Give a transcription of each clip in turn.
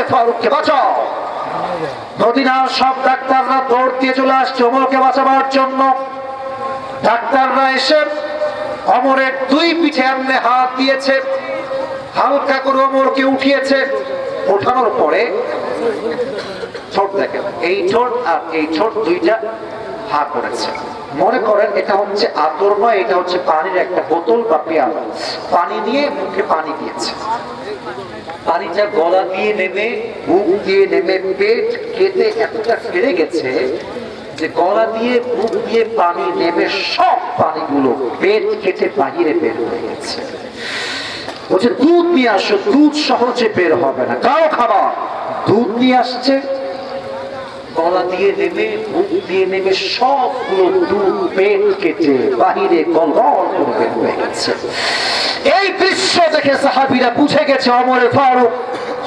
ওমরে ফারুককে বাঁচাও। মদিনার সব ডাক্তাররা দৌড় দিয়ে চলে আসছে ওমরকে বাঁচাবার জন্য। ডাক্তাররা এসে ওমরের দুই পিঠে এমনি হাত দিয়েছে, হালকা করে ওমরকে উঠিয়েছে। ওঠানোর পরে ঠোঁট দেখেন, এই ঠোঁট আর এই ঠোঁট দুইটা হা করেছে। মনে করেন এটা হচ্ছে আতর নয়, এটা হচ্ছে পানির একটা বোতল বা পেয়ালা। পানি দিয়ে মুখে পানি দিয়েছে। পানিটা গলা দিয়ে নেমে মুখ দিয়ে নেমে পেট কেটে এতটা ফেলে গেছে যে গলা দিয়ে মুখ দিয়ে পানি নেমে সব পানিগুলো পেট কেটে বাহিরে বের হয়ে গেছে। বলছে দুধ নিয়ে আসো, দুধ সহজে বের হবে না, কারো খাবার। দুধ নিয়ে আসছে, গলা দিয়ে নেমে মুখ দিয়ে নেমে সবগুলো দুধ পেট কেটে বাহিরে গলগল করে বের হয়ে গেছে। এই দৃশ্য দেখে সাহাবীরা বুঝে গেছে ওমরে ফারুক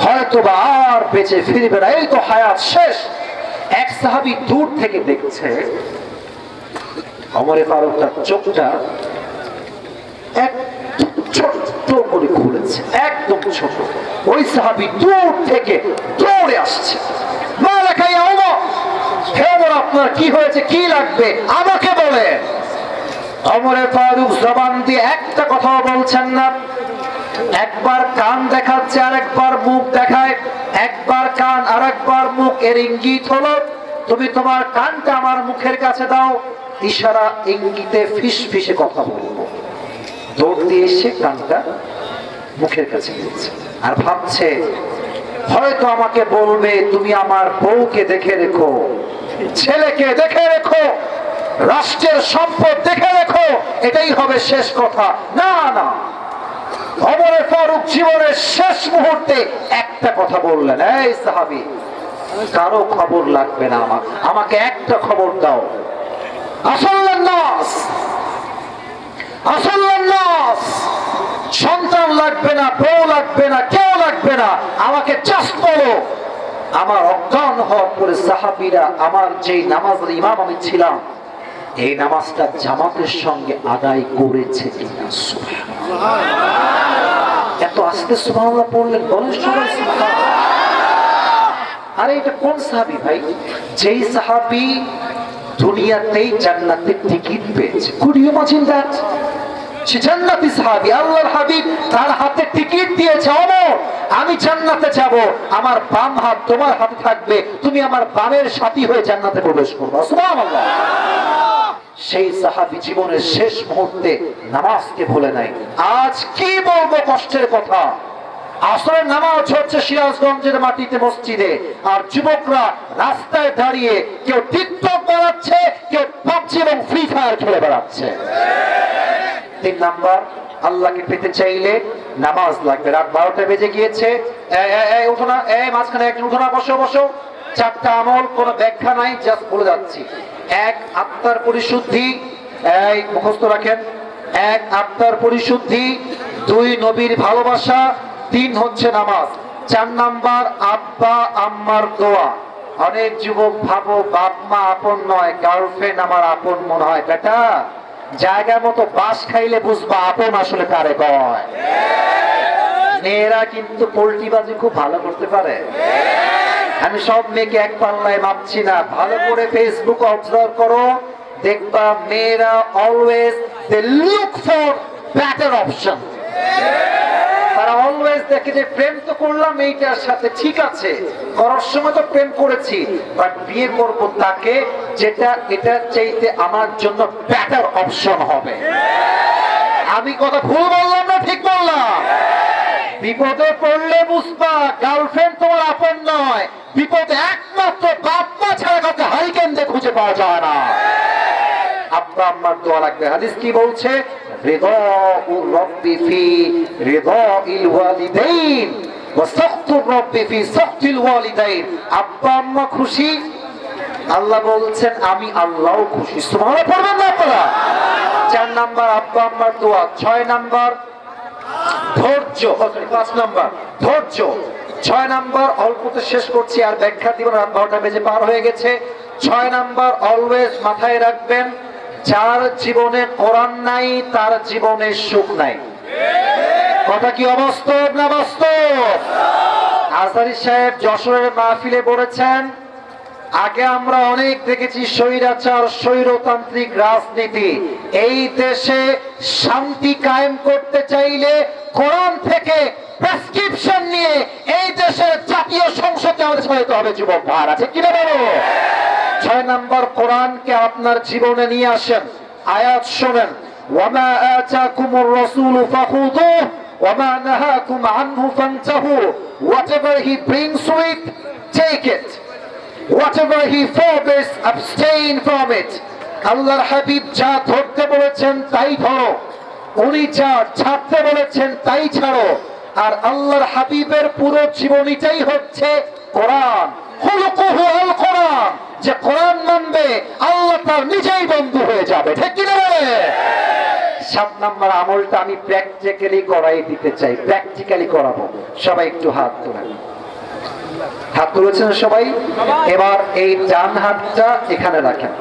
হয়তো বা আর বেঁচে ফিরবে না, এই তো হায়াত শেষ। এক সাহাবী দূর থেকে দেখছে ওমরে ফারুক তার চোখটা এক ছোট্ট করে খুলেছে, একদম ছোট। ওই সাহাবী দূর থেকে দৌড়ে আসছে, মালাকা ইয়া ওমর, হে ওমর আপনার কি হয়েছে, কি লাগবে আমাকে বলেন। ওমরে ফারুক জবান দিয়ে একটা কথাও বলছেন না। একবার কান দেখাচ্ছে, আরেকবার মুখ দেখায়, একবার কান আরেকবার মুখ। এর ইঙ্গিত হলো তুমি তোমার কানটা আমার মুখের কাছে দাও, ইশারা ইঙ্গিতে ফিস ফিসে কথা বলবো। দৌড় দিয়ে এসে কানটা মুখের কাছে দিয়েছে আর ভাবছে হয়তো আমাকে বলবে তুমি আমার বউকে দেখে রেখো, ছেলেকে দেখে রেখো, রাষ্ট্রের সম্পদ দেখে রেখো, এটাই হবে শেষ কথা। না না, ওমরে ফারুক জীবনের শেষ মুহূর্তে একটা কথা বললেন, এই সাহাবী কারো খবর লাগবে না, আমাকে একটা খবর দাও। আসল্লান নাস, আসল্লান নাস, সন্তান লাগবে না, বউ লাগবে না, কেউ লাগবে না, আমাকে জাস্ট বলো আমার অজ্ঞান হওয়ার পরে সাহাবীরা আমার যেই নামাজের ইমাম আমি ছিলাম এই নামাজটা জামাতের সঙ্গে আদায় করেছে কিনা। সুবহানাল্লাহ, এত আস্তে সুবহানাল্লাহ পড়লেন, বলেন সবাই সুবহানাল্লাহ। আরে এটা কোন সাহাবী ভাই? যেই সাহাবী দুনিয়াতেই জান্নাতের টিকিট পেয়েছে। Could you imagine that? সে জান্নাতি সাহাবী, আল্লাহর হাবিব তার হাতে টিকিট দিয়েছে, ওমর আমি জান্নাতে যাব, আমার বাম হাত তোমার হাতে থাকবে, তুমি আমার বামের সাথী হয়ে জান্নাতে প্রবেশ করবে। সুবহানাল্লাহ। সেই সাহাবী জীবনের শেষ মুহূর্তে নামাজকে ভুলে নাই। আজ কি বলবো কষ্টের কথা, আসরের নামাজ হচ্ছে সিরাজগঞ্জের মাটিতে মসজিদে, আর যুবকরা রাস্তায় দাঁড়িয়ে কেউ টিকটক বানাচ্ছে, কেউ পাবজি এবং ফ্রি ফায়ার খেলে বেড়াচ্ছে। 3 নাম্বার, আল্লাহকে পেতে চাইলে নামাজ লাগবে। রাত 12টা বেজে গিয়েছে, উঠো না, মাঝখানে একজন উঠো না, বসো বসো। 4টা আমল, কোনো ব্যাখ্যা নাই, জাস্ট বলে যাচ্ছি। 1 আত্মার পরিশুদ্ধি, মুখস্থ রাখেন। 1 আত্মার পরিশুদ্ধি, 2 নবীর ভালোবাসা, 3 হচ্ছে নামাজ। 4 নাম্বার আব্বা আম্মার দোয়া। অনেক যুবক ভাবো বাপ মা আপন নয়, গার্লফ্রেন্ড আমার আপন মনে হয়। বেটা জায়গা মতো বাস খাইলে বুঝবা আপন আসলে কারে কয়। মেয়েরা কিন্তু পোল্ট্রিবাজি খুব ভালো করতে পারে। আমি সব মেয়েকে এক পাল্লায় মাপছি না, ভালো করে ফেসবুক অবজার্ভ করো, দেখবা মেয়েরা always they look for better option. তারা অলওয়েজ দেখে যে প্রেম তো করলাম এইটার সাথে, ঠিক আছে করার সময় তো প্রেম করেছি, বাট বিয়ে করব তাকে যেটা এটার চাইতে আমার জন্য বেটার অপশন হবে। আমি কথা ভুল বললাম না ঠিক বললাম? বিপদে পড়লে বুঝবা গার্লফ্রেন্ড তোমার আপন নয়, বিপদে একমাত্র বাপ মা ছাড়া কাউকে হারিকেন দিয়ে খুঁজে পাওয়া যায় না। আব্বা আম্মার দোয়া লাগবে। হাদিস কি বলছে? রিদাউর রাব্বি ফি রিদাইল ওয়ালিদাইন ওয়া সাখতুর রাব্বি ফি সাখতিল ওয়ালিদাইন। আব্বা আম্মা খুশি, আল্লাহ বলছেন আমি আল্লাহও খুশি। সুবহানাল্লাহ পড়বেন না আপনারা? 4 নাম্বার আব্বা আম্মার দোয়া। 6 নাম্বার ধৈর্য। 5 নাম্বার ধৈর্য। 6 নাম্বার অল্পতে শেষ করছি, আর ব্যাখ্যা দিব না, রাত 12টা বেজে পার হয়ে গেছে। 6 নাম্বার অলওয়েজ মাথায় রাখবেন, যার জীবনে কোরআন নাই তার জীবনে সুখ নাই। কথা কি অবাস্তব না বাস্তব? আজহারী সাহেব যশোরের মাহফিলে বলেছেন, আগে আমরা অনেক দেখেছি স্বৈরাচার, স্বৈরতান্ত্রিক রাজনীতি। এই দেশে শান্তি কায়েম করতে চাইলে কোরআন থেকে প্রেসক্রিপশন নিয়ে এই দেশের জাতীয় সংসদে আমাদের সহায়তা হবে। যুবক ভাই আছে কিনা বলো? 6 নম্বর, কোরআনকে আপনার জীবনে নিয়ে আসেন। আয়াত শোনেন, ওয়ামা আতাকুমুর রাসূলু ফাখুযুহু ওয়ামা নাহাকুম আনহু ফান্তাহু, whatever he brings with, take it. Whatever he forbids, abstain from it. আল্লাহর হাবিব যা ধরতে বলেছেন তাই ধরো, উনি যা ছাড়তে বলেছেন তাই ছাড়ো। আর আল্লাহর হাবিবের পুরো জীবনীটাই হচ্ছে কোরআন। খুলুকুহু আল কোরআন, যে কোরআন মানবে আল্লাহ তার নিজেই বন্ধু হয়ে যাবে। ঠিক কি না? 7 নম্বর আমলটা আমি প্র্যাকটিক্যালি করাই দিতে চাই, প্র্যাকটিক্যালি করাবো। সবাই একটু হাত তোলেন। হাত তুলেছেন সবাই? এবার এই ডান হাতটা এখানে রাখেন,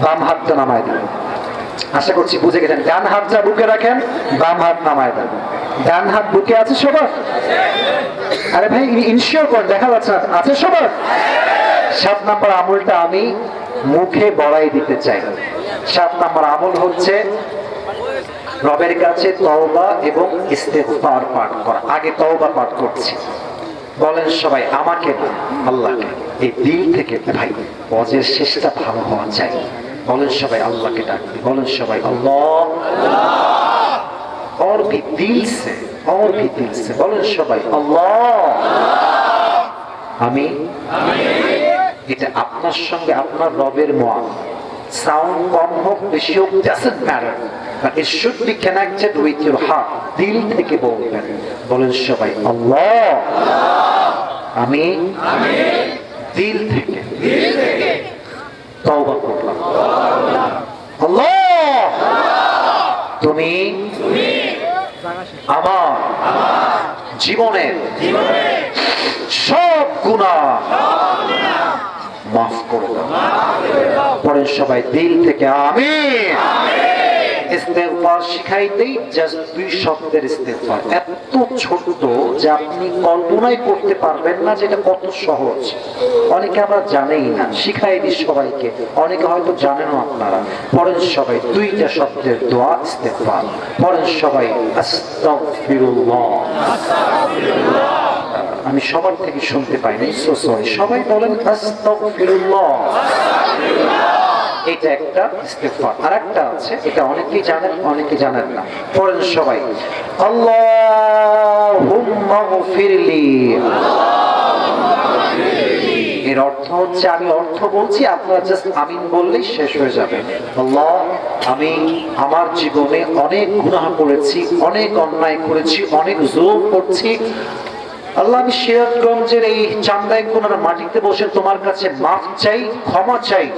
বাম হাতটা নামায় দেন। আশা করছি বুঝে গেছেন। ডান হাতটা বুকে রাখেন, বাম হাত নামায় দেন। ডান হাত বুকে আছে সবার? আরে ভাই ইনশিওর করেন, দেখা যাচ্ছে না, আছে সবার? 7 নম্বর আমলটা আমি মুখে বড়াই দিতে চাই। 7 নম্বর আমল হচ্ছে রবের কাছে তওবা এবং ইস্তেগফার পাঠ করা। আগে তওবা পাঠ করছি, বলেন সবাই, আমাকে না আল্লাহকে, এই দিল থেকে। ভাই ওয়াজের শেষটা ভালো হওয়া চাই। বলেন সবাই আল্লাহকে ডাকবে, বলেন সবাই আল্লাহ, और भी दिल से, और भी दिल से বলেন সবাই আল্লাহ। আমি এটা আপনার সঙ্গে আপনার রবের মুআমালা। সাউন্ড কম হোক বেশি হোক, doesn't matter, but it should be connected with your heart. দিল থেকে বলবেন, বলেন সবাই আল্লাহ। আমি দিল থেকে তওবা করলাম। আল্লাহ, তুমি আমার জীবনের সব গুনাহ মাফ করে দাও। পরে সবাই দিল থেকে আমিন। ইস্তেগফার শিখাইতেই জাস্ট 2 শব্দের ইস্তেগফার, এত ছোট যে আপনি কল্পনাই করতে পারবেন না যে এটা কত সহজ। অনেকে আমরা জানেই না, শিখাই দিই সবাইকে, অনেকে হয়তো জানেনও আপনারা। পড়েন সবাই 2টা শব্দের দোয়া ইস্তেগফার। পড়েন সবাই আস্তাগফিরুল্লাহ। আমি সবার থেকে শুনতে পাইনি, সো সরি। সবাই বলেন আস্তাগফিরুল্লাহ। এটা একটা ইস্তেগফার। আরেকটা আছে, এটা অনেকেই জানেন অনেকে জানেন না। পড়েন সবাই আল্লাহুম্মা গফিরলি। এর অর্থ হচ্ছে, আমি অর্থ বলছি, আপনারা জাস্ট আমিন বললেই শেষ হয়ে যাবে। আল্লাহ, আমি আমার জীবনে অনেক গুনাহ করেছি, অনেক অন্যায় করেছি, অনেক জুলুম করছি। আল্লাহ, আমি সিরাজগঞ্জের এই চান্দাই কোনার মাটিতে বসে তোমার কাছে মাফ চাই, ক্ষমা চাই।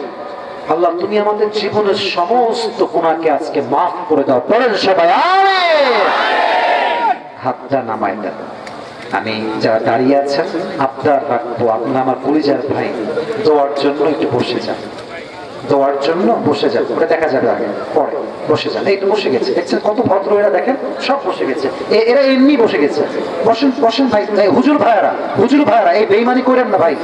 আল্লাহ, তুমি আমাদের জীবনের সমস্ত গুনাহকে আজকে মাফ করে দাও। পড়েন সবাই আমিন। হাতটা নামায় দেন। আমি যারা দাঁড়িয়ে আছেন আপনার রাখবো, আপনার আমার পরিজার ভাই, দোয়ার জন্য একটু বসে যান, দোয়ার জন্য বসে যান। ওটা দেখা যাবে আগে, পরে বসে যান। এই তো বসে গেছে, দেখছেন কত ভদ্র এরা, দেখেন সব বসে গেছে। এরা এমনি বসে গেছে। বসেন বসেন ভাই, হুজুর ভাইয়ারা, হুজুর ভাইয়ারা, এই বেইমানি করেন না ভাই।